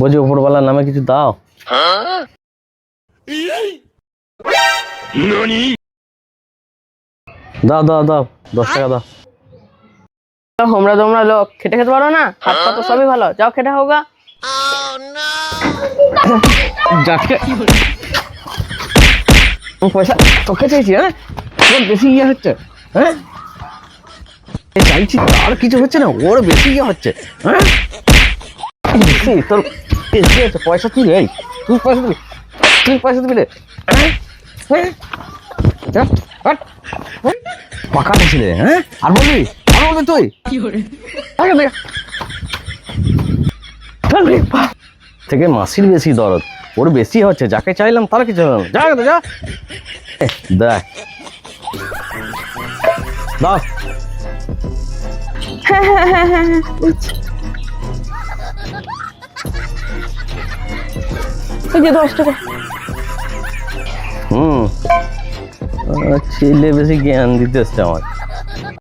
বলছি উপরওয়ালার নামে কিছু দাও। দাও দাও দাও, 10 টাকা দাও। হোমরা দোমরা লোক, খেটে খেতে পারো না? হাত পা তো সবই ভালো, যাও খেটে হোগা। পয়সা তোকে চাইছি, হ্যাঁ তোর বেশি ইয়ে হচ্ছে, হ্যাঁ চাইছি আর কিছু হচ্ছে না, ওর বেশি ইয়ে হচ্ছে, হ্যাঁ বেশি তোর বেশি হচ্ছে। পয়সা তুই রে, তুই পয়সা দিবি, তুই পয়সা দিবি রে, হ্যাঁ হ্যাঁ যা হাট, হ্যাঁ পাকা ছিলে, হ্যাঁ আর বলবি তুই আগে দেখ থেকে মাসির বেশি দরদ, ওর বেশি হচ্ছে, যাকে চাইলাম তার কিছু হলো না। যা যা দেখ দাও। এই যে 10 টাকা। ছেলে বেশি জ্ঞান দিতে এসছে আমার।